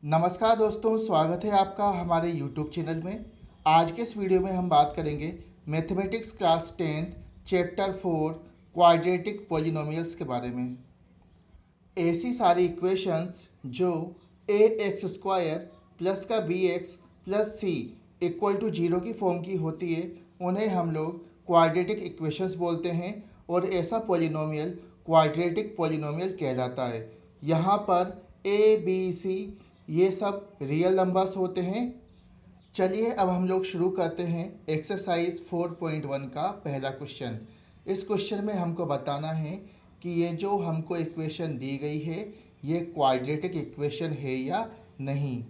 नमस्कार दोस्तों, स्वागत है आपका हमारे YouTube चैनल में। आज के इस वीडियो में हम बात करेंगे mathematics class 10th chapter 4 quadratic polynomials के बारे में। ऐसी सारी इक्वेशंस जो ए एक्स स्क्वायर प्लस का b x plus c equal to zero की फॉर्म की होती है, उन्हें हम लोग क्वाड्रेटिक इक्वेशंस बोलते हैं और ऐसा पॉलिनोमियल क्वाड्रेटिक पॉलिनोमियल कहलाता है। यहाँ पर ए बी सी ये सब रियल नंबर्स होते हैं। चलिए अब हम लोग शुरू करते हैं एक्सरसाइज 4.1 का पहला क्वेश्चन। इस क्वेश्चन में हमको बताना है कि ये जो हमको इक्वेशन दी गई है ये क्वाड्रेटिक इक्वेशन है या नहीं।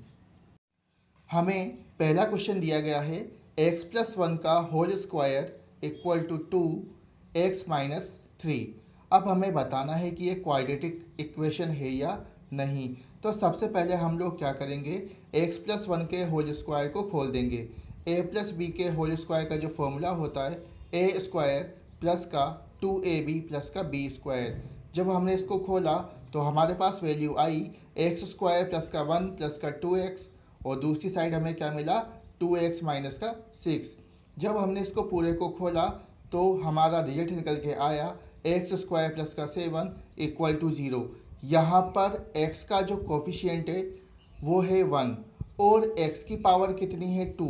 हमें पहला क्वेश्चन दिया गया है x प्लस 1 का whole square equal to 2x minus 3। अब हमें बताना है कि ये क्वाड्रेटिक इक्वेशन है या नहीं। तो सबसे पहले हम लोग क्या करेंगे, x प्लस 1 के होल स्क्वायर को खोल देंगे। a प्लस बी के होल स्क्वायर का जो फॉर्मूला होता है a स्क्वायर प्लस का 2ab प्लस का b स्क्वायर। जब हमने इसको खोला तो हमारे पास वैल्यू आई x स्क्वायर प्लस का 1 प्लस का 2x और दूसरी साइड हमें क्या मिला 2x माइनस का 6। जब हमने इसको पूरे को खोला तो हमारा रिजल्ट निकल के आया एक्स स्क्वायर प्लस का 7 इक्वल टू 0। यहाँ पर x का जो कोफिशिएंट है वो है 1 और x की पावर कितनी है 2।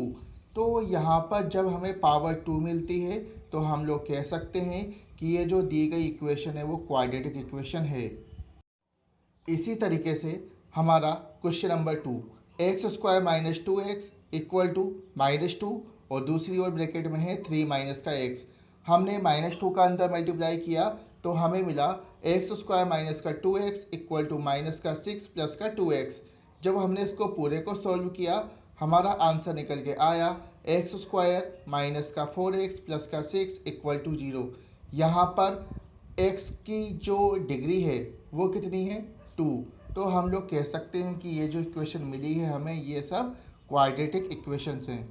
तो यहाँ पर जब हमें पावर 2 मिलती है तो हम लोग कह सकते हैं कि ये जो दी गई इक्वेशन है वो क्वाड्रेटिक इक्वेशन है। इसी तरीके से हमारा question number 2, x square minus 2x equal to -2 और दूसरी ओर ब्रैकेट में है 3 माइनस का x। हमने -2 का अंदर मल्टीप्लाई किया तो हमें मिला एक्स स्क्वायर माइनस का 2x इक्वल टू माइनस का 6 प्लस का 2x। जब हमने इसको पूरे को सॉल्व किया हमारा आंसर निकल के आया एक्स स्क्वायर माइनस का 4x प्लस का 6 इक्वल टू 0। यहाँ पर x की जो डिग्री है वो कितनी है 2। तो हम लोग कह सकते हैं कि ये जो इक्वेशन मिली है हमें ये सब क्वाड्रेटिक इक्वेशंस हैं।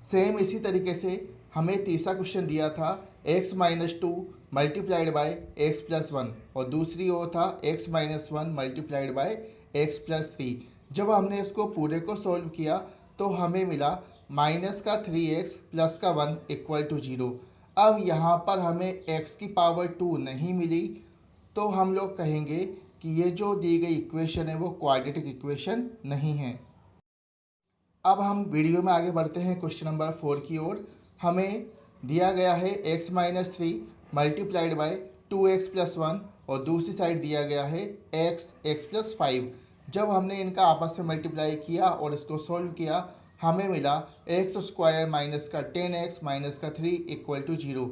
सेम इसी तरीके से हमें तीसरा क्वेश्चन दिया था x minus 2 multiplied by x plus 1 और दूसरी ओर था x minus 1 multiplied by x plus 3। जब हमने इसको पूरे को सॉल्व किया तो हमें मिला माइनस का 3x प्लस का 1 इक्वल टू 0। अब यहाँ पर हमें x की पावर 2 नहीं मिली तो हम लोग कहेंगे कि ये जो दी गई इक्वेशन है वो क्वाड्रेटिक इक्वेशन नहीं है। अब हम वीडियो में आगे बढ़ते हैं क्वेश्चन नंबर 4 की ओर। हमें दिया गया है x minus 3 multiplied by 2x plus 1 और दूसरी साइड दिया गया है x प्लस 5। जब हमने इनका आपस में मल्टीप्लाई किया और इसको सॉल्व किया हमें मिला एक्स स्क्वायर माइनस का 10x माइनस का 3 इक्वल टू 0।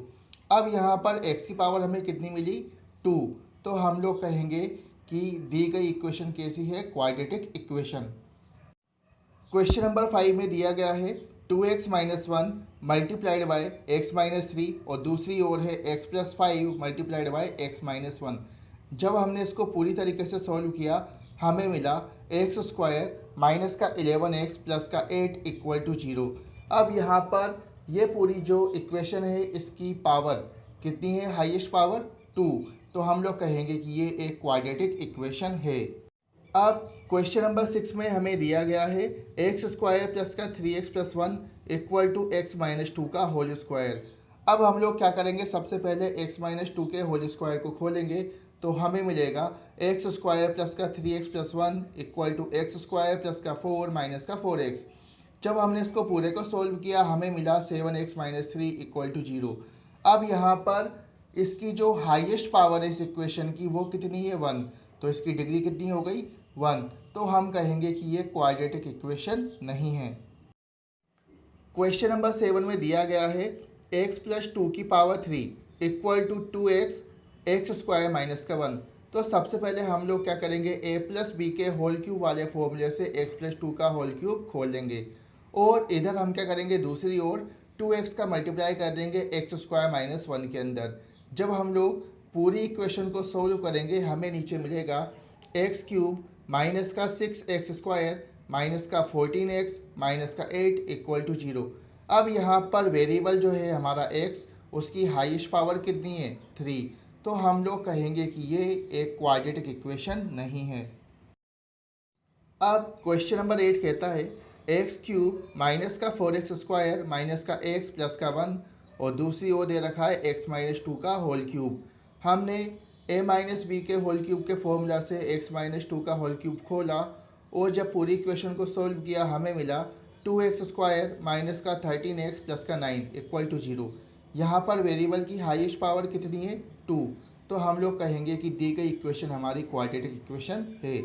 अब यहाँ पर x की पावर हमें कितनी मिली 2। तो हम लोग कहेंगे कि दी गई इक्वेशन कैसी है, क्वाड्रेटिक इक्वेशन। क्वेश्चन नंबर 5 में दिया गया है 2x minus 1 multiplied by x minus 3 और दूसरी ओर है x plus 5 multiplied by x minus 1। जब हमने इसको पूरी तरीके से सॉल्व किया हमें मिला एक्स स्क्वायर माइनस का 11x प्लस का 8 इक्वल टू 0। अब यहाँ पर ये पूरी जो इक्वेशन है इसकी पावर कितनी है, हाईएस्ट पावर 2। तो हम लोग कहेंगे कि ये एक क्वाड्रेटिक इक्वेशन है। अब क्वेश्चन नंबर 6 में हमें दिया गया है एक्स स्क्वायर प्लस का 3x plus 1 equal to x minus 2 का होल स्क्वायर। अब हम लोग क्या करेंगे, सबसे पहले x माइनस 2 के होल स्क्वायर को खोलेंगे तो हमें मिलेगा एक्स स्क्वायर प्लस का 3x plus 1 equal to x square plus का 4 माइनस का 4x। जब हमने इसको पूरे को सोल्व किया हमें मिला 7x माइनस 3 इक्वल टू 0। अब यहाँ पर इसकी जो हाईएस्ट पावर है इस इक्वेशन की वो कितनी है 1। तो इसकी डिग्री कितनी हो गई 1। तो हम कहेंगे कि ये क्वाड्रेटिक इक्वेशन नहीं है। क्वेश्चन नंबर 7 में दिया गया है x प्लस 2 की power 3 equal to 2x x square minus का 1। तो सबसे पहले हम लोग क्या करेंगे, a प्लस बी के होल क्यूब वाले फॉर्मूले से x प्लस 2 का होल क्यूब खोल लेंगे और इधर हम क्या करेंगे, दूसरी ओर 2x का मल्टीप्लाई कर देंगे एक्स स्क्वायर माइनस 1 के अंदर। जब हम लोग पूरी इक्वेशन को सोल्व करेंगे हमें नीचे मिलेगा एक्स क्यूब माइनस का 6x स्क्वायर माइनस का 14x माइनस का 8 इक्वल टू 0। अब यहाँ पर वेरिएबल जो है हमारा x उसकी हाईएस्ट पावर कितनी है 3। तो हम लोग कहेंगे कि ये एक क्वाड्रेटिक इक्वेशन नहीं है। अब क्वेश्चन नंबर 8 कहता है एक्स क्यूब माइनस का 4x² माइनस का x प्लस का 1 और दूसरी ओर दे रखा है x माइनस 2 का होल क्यूब। हमने a माइनस बी के होल क्यूब के फॉर्मूला से x माइनस 2 का होल क्यूब खोला और जब पूरी इक्वेशन को सोल्व किया हमें मिला 2x² माइनस का 13x प्लस का 9 इक्वल टू 0। यहाँ पर वेरिएबल की हाईएस्ट पावर कितनी है 2, तो हम लोग कहेंगे कि दी गई इक्वेशन हमारी क्वाड्रेटिक इक्वेशन है।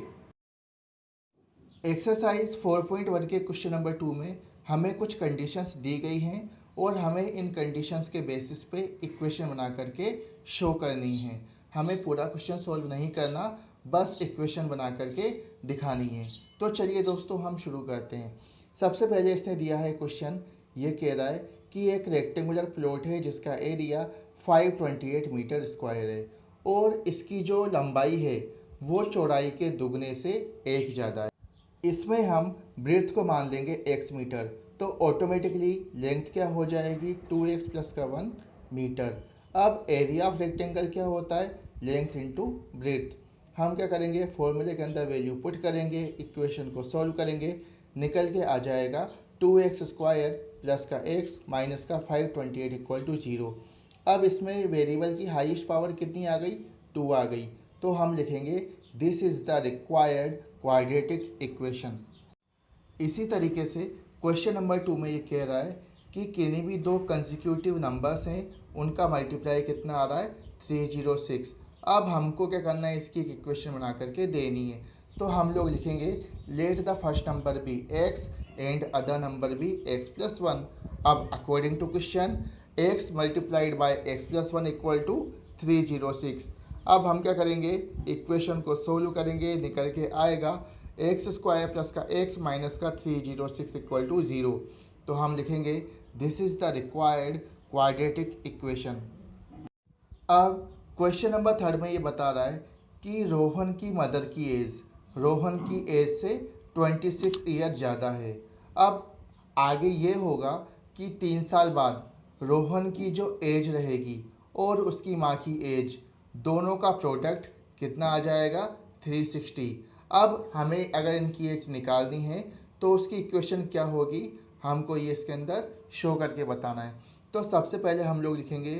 एक्सरसाइज 4.1 के क्वेश्चन नंबर 2 में हमें कुछ कंडीशंस दी गई हैं और हमें इन कंडीशंस के बेसिस पे इक्वेशन बना करके शो करनी है। हमें पूरा क्वेश्चन सॉल्व नहीं करना, बस इक्वेशन बना करके दिखानी है। तो चलिए दोस्तों हम शुरू करते हैं। सबसे पहले इसने दिया है क्वेश्चन, ये कह रहा है कि एक रेक्टेंगुलर प्लॉट है जिसका एरिया 528 मीटर स्क्वायर है और इसकी जो लंबाई है वो चौड़ाई के दुगने से एक ज़्यादा है। इसमें हम ब्रेथ को मान लेंगे x मीटर, तो ऑटोमेटिकली लेंथ क्या हो जाएगी 2x प्लस का 1 मीटर। अब एरिया ऑफ रेक्टेंगल क्या होता है लेंथ इंटू ब्रेथ। हम क्या करेंगे फॉर्मूले के अंदर वैल्यू पुट करेंगे, इक्वेशन को सॉल्व करेंगे, निकल के आ जाएगा 2x² प्लस का x माइनस का 528 इक्वल टू 0। अब इसमें वेरिएबल की हाईएस्ट पावर कितनी आ गई 2 आ गई, तो हम लिखेंगे this is the required quadratic equation. इसी तरीके से क्वेश्चन नंबर 2 में ये कह रहा है कि किन्हीं भी दो कंसेक्यूटिव नंबर्स हैं उनका मल्टीप्लाई कितना आ रहा है 306। अब हमको क्या करना है इसकी एक इक्वेशन बना करके देनी है, तो हम लोग लिखेंगे let the first number be x and other number be x plus 1। अब according to question x multiplied by x plus 1 equal to 306। अब हम क्या करेंगे इक्वेशन को सोल्व करेंगे, निकल के आएगा x² प्लस का x माइनस का 306 इक्वल टू 0। तो हम लिखेंगे this is the required quadratic equation. अब क्वेश्चन नंबर 3 में ये बता रहा है कि रोहन की मदर की एज रोहन की एज से 26 ईयर ज़्यादा है। अब आगे ये होगा कि 3 साल बाद रोहन की जो एज रहेगी और उसकी माँ की एज, दोनों का प्रोडक्ट कितना आ जाएगा 360। अब हमें अगर इनकी एज निकालनी है तो उसकी इक्वेशन क्या होगी हमको ये इसके अंदर शो करके बताना है। तो सबसे पहले हम लोग लिखेंगे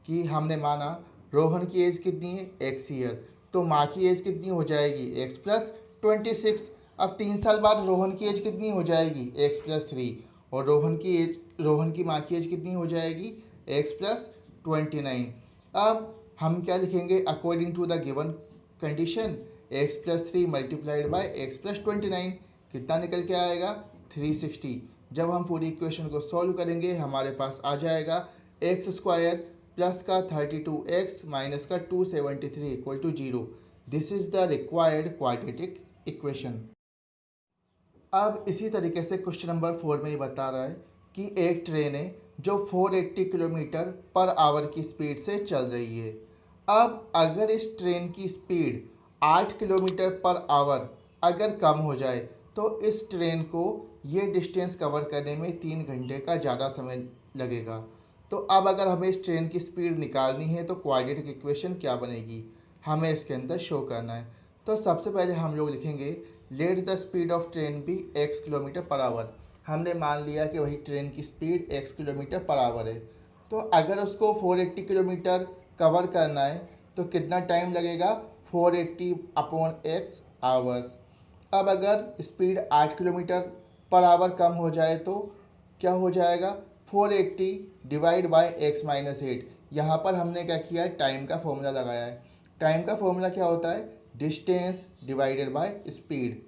कि हमने माना रोहन की एज कितनी है x ईयर, तो माँ की एज कितनी हो जाएगी x प्लस 26। अब 3 साल बाद रोहन की एज कितनी हो जाएगी x प्लस 3 और रोहन की माँ की एज कितनी हो जाएगी x प्लस 29। अब हम क्या लिखेंगे according to the given condition x plus 3 multiplied by x plus 29 कितना निकल के आएगा 360। जब हम पूरी इक्वेशन को सॉल्व करेंगे हमारे पास आ जाएगा x² प्लस का 32x माइनस का 273 equal to 0। This is the required quadratic equation. अब इसी तरीके से क्वेश्चन नंबर 4 में ये बता रहा है कि एक ट्रेन है जो 480 किलोमीटर पर आवर की स्पीड से चल रही है। अब अगर इस ट्रेन की स्पीड 8 किलोमीटर पर आवर अगर कम हो जाए तो इस ट्रेन को ये डिस्टेंस कवर करने में 3 घंटे का ज़्यादा समय लगेगा। तो अब अगर हमें इस ट्रेन की स्पीड निकालनी है तो क्वाड्रेटिक इक्वेशन क्या बनेगी हमें इसके अंदर शो करना है। तो सबसे पहले हम लोग लिखेंगे let the speed of train be x kilometre per hour. हमने मान लिया कि वही ट्रेन की speed x kilometre per hour है, तो अगर उसको 480 किलोमीटर कवर करना है तो कितना टाइम लगेगा 480 अपॉन x आवर्स। अब अगर स्पीड 8 किलोमीटर पर आवर कम हो जाए तो क्या हो जाएगा 480 डिवाइड बाय x माइनस 8। यहाँ पर हमने क्या किया है टाइम का फॉर्मूला लगाया है। टाइम का फॉर्मूला क्या होता है डिस्टेंस डिवाइडेड बाय स्पीड।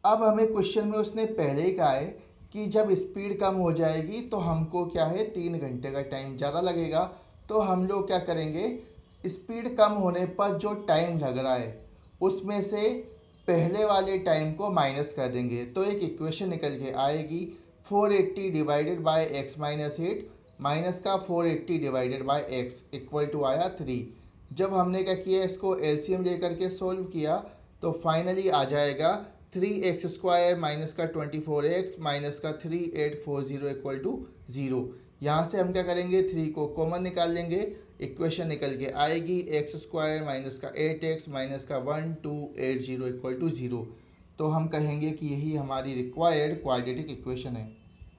अब हमें क्वेश्चन में उसने पहले ही कहा है कि जब स्पीड कम हो जाएगी तो हमको क्या है 3 घंटे का टाइम ज़्यादा लगेगा। तो हम लोग क्या करेंगे स्पीड कम होने पर जो टाइम लग रहा है उसमें से पहले वाले टाइम को माइनस कर देंगे, तो एक इक्वेशन निकल के आएगी 480 divided by x minus 8 minus का 480 divided by x equal to आया 3। जब हमने क्या किया इसको एलसीएम लेकर के सोल्व किया तो फाइनली आ जाएगा 3x² माइनस का 24x माइनस का 3840 इक्वल टू 0। यहाँ से हम क्या करेंगे 3 को कॉमन निकाल लेंगे, इक्वेशन निकल के आएगी x² माइनस का 8x माइनस का 1280 इक्वल टू 0। तो हम कहेंगे कि यही हमारी रिक्वायर्ड क्वाड्रेटिक इक्वेशन है।